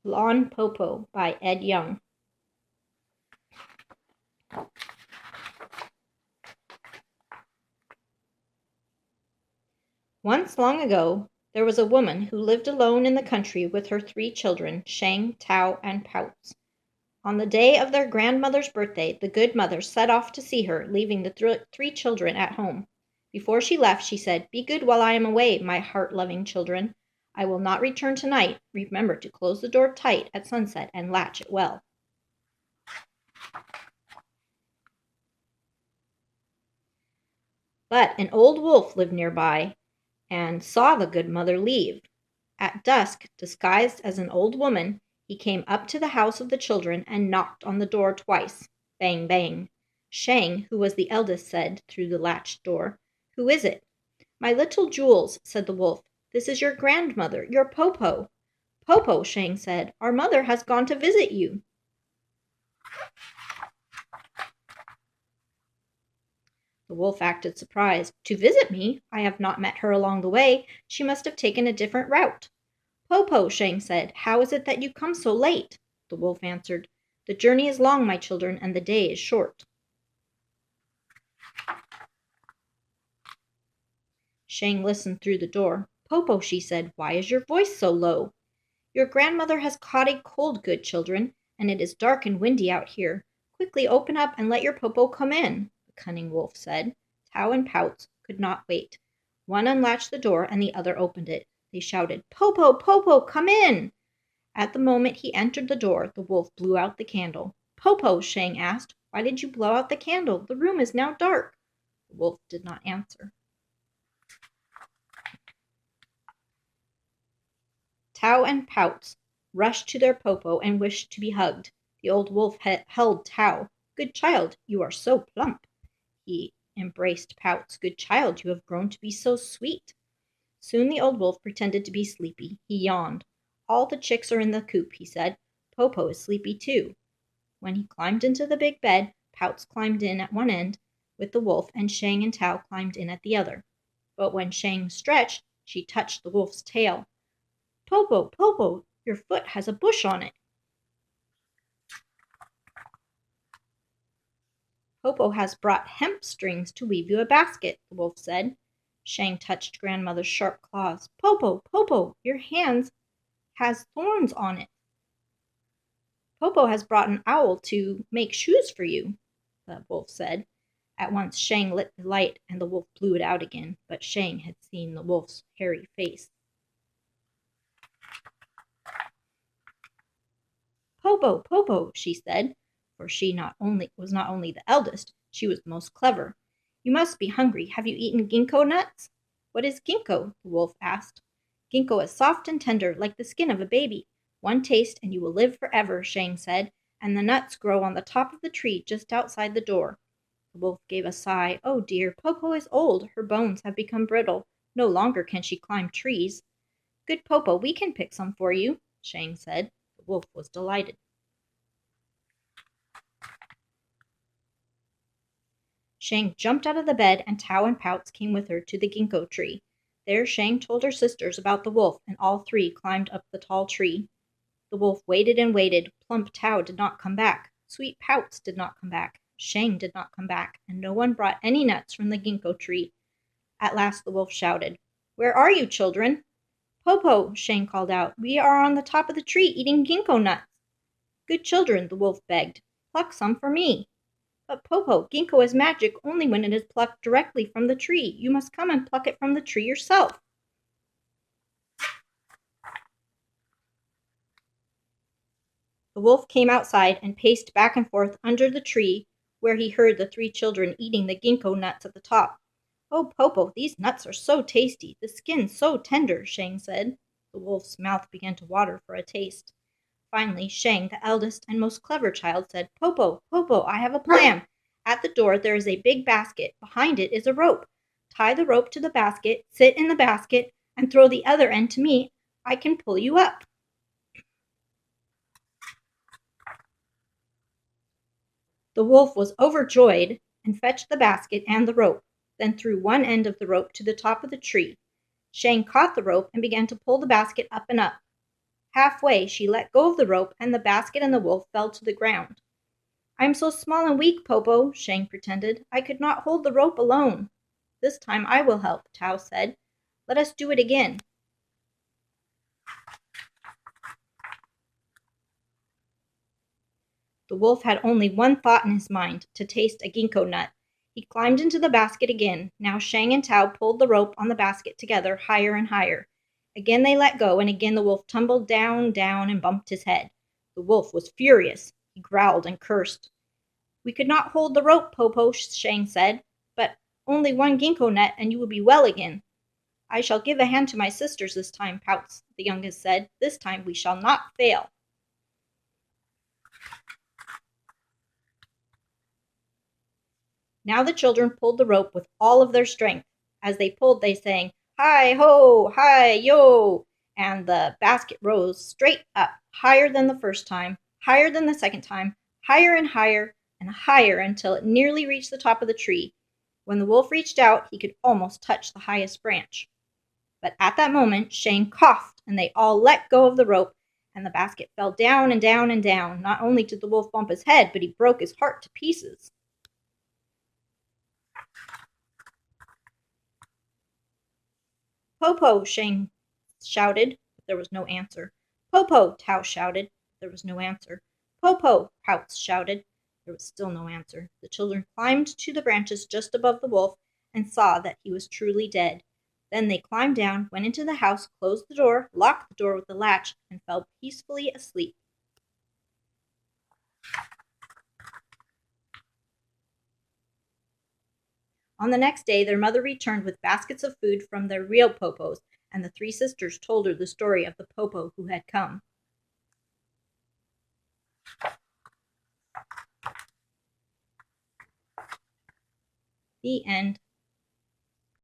Lon Po Po by Ed Young. Once long ago, there was a woman who lived alone in the country with her 3 children, Shang, Tao, and Pouts. On the day of their grandmother's birthday, the good mother set off to see her, leaving the 3 children at home. Before she left, she said, "Be good while I am away, my heart-loving children. I will not return tonight. Remember to close the door tight at sunset and latch it well." But an old wolf lived nearby and saw the good mother leave. At dusk, disguised as an old woman, he came up to the house of the children and knocked on the door twice. Bang, bang. Shang, who was the eldest, said through the latched door, "Who is it?" "My little jewels," said the wolf. "This is your grandmother, your Po Po." "Po Po," Shang said, "our mother has gone to visit you." The wolf acted surprised. "To visit me? I have not met her along the way. She must have taken a different route." "Po Po," Shang said, "how is it that you come so late?" The wolf answered, "The journey is long, my children, and the day is short." Shang listened through the door. "Po Po," she said, "why is your voice so low?" "Your grandmother has caught a cold, good children, and it is dark and windy out here. Quickly open up and let your Po Po come in," the cunning wolf said. Tao and Pouts could not wait. One unlatched the door and the other opened it. They shouted, "Po Po, Po Po, come in!" At the moment he entered the door, the wolf blew out the candle. "Po Po," Shang asked, "why did you blow out the candle? The room is now dark." The wolf did not answer. Tao and Pouts rushed to their Po Po and wished to be hugged. The old wolf held Tao. "Good child, you are so plump." He embraced Pouts. "Good child, you have grown to be so sweet." Soon the old wolf pretended to be sleepy. He yawned. "All the chicks are in the coop," he said. "Po Po is sleepy too." When he climbed into the big bed, Pouts climbed in at one end with the wolf, and Shang and Tao climbed in at the other. But when Shang stretched, she touched the wolf's tail. "Po Po, Po Po, your foot has a bush on it." "Po Po has brought hemp strings to weave you a basket," the wolf said. Shang touched grandmother's sharp claws. "Po Po, your hands has thorns on it." "Po Po has brought an owl to make shoes for you," the wolf said. At once Shang lit the light and the wolf blew it out again, but Shang had seen the wolf's hairy face. Po Po, she said, for she was not only the eldest, she was the most clever. "You must be hungry. Have you eaten ginkgo nuts?" "What is ginkgo?" the wolf asked. "Ginkgo is soft and tender, like the skin of a baby. One taste and you will live forever," Shang said, "and the nuts grow on the top of the tree just outside the door." The wolf gave a sigh. "Oh dear, Po Po is old. Her bones have become brittle. No longer can she climb trees." "Good Po Po, we can pick some for you," Shang said. The wolf was delighted. Shang jumped out of the bed, and Tao and Pouts came with her to the ginkgo tree. There Shang told her sisters about the wolf, and all 3 climbed up the tall tree. The wolf waited and waited. Plump Tao did not come back. Sweet Pouts did not come back. Shang did not come back, and no one brought any nuts from the ginkgo tree. At last the wolf shouted, "Where are you, children?" "Po Po," Shang called out, "we are on the top of the tree eating ginkgo nuts." "Good children," the wolf begged, "pluck some for me." "But Po Po, ginkgo is magic only when it is plucked directly from the tree. You must come and pluck it from the tree yourself." The wolf came outside and paced back and forth under the tree where he heard the 3 children eating the ginkgo nuts at the top. "Oh, Po Po, these nuts are so tasty, the skin so tender," Shang said. The wolf's mouth began to water for a taste. Finally, Shang, the eldest and most clever child, said, Po Po, I have a plan. At the door there is a big basket. Behind it is a rope. Tie the rope to the basket, sit in the basket, and throw the other end to me. I can pull you up." The wolf was overjoyed and fetched the basket and the rope, then threw one end of the rope to the top of the tree. Shang caught the rope and began to pull the basket up and up. Halfway, she let go of the rope, and the basket and the wolf fell to the ground. "I am so small and weak, Popo," Shang pretended. "I could not hold the rope alone." "This time I will help," Tao said. "Let us do it again." The wolf had only one thought in his mind, to taste a ginkgo nut. He climbed into the basket again. Now Shang and Tao pulled the rope on the basket together, higher and higher. Again they let go, and again the wolf tumbled down, down, and bumped his head. The wolf was furious. He growled and cursed. "We could not hold the rope, Popo," Shang said, "but only one ginkgo nut, and you will be well again." "I shall give a hand to my sisters this time," Pouts, the youngest, said. "This time we shall not fail." Now the children pulled the rope with all of their strength. As they pulled, they sang, "Hi ho, hi yo," and the basket rose straight up, higher than the first time, higher than the second time, higher and higher until it nearly reached the top of the tree. When the wolf reached out, he could almost touch the highest branch. But at that moment, Shane coughed, and they all let go of the rope, and the basket fell down and down and down. Not only did the wolf bump his head, but he broke his heart to pieces. "Popo!" Shane shouted, but there was no answer. "Popo!" Tao shouted, but there was no answer. "Popo!" Pouts shouted. There was still no answer. The children climbed to the branches just above the wolf and saw that he was truly dead. Then they climbed down, went into the house, closed the door, locked the door with the latch, and fell peacefully asleep. On the next day, their mother returned with baskets of food from their real Popos, and the three sisters told her the story of the Popo who had come. The end.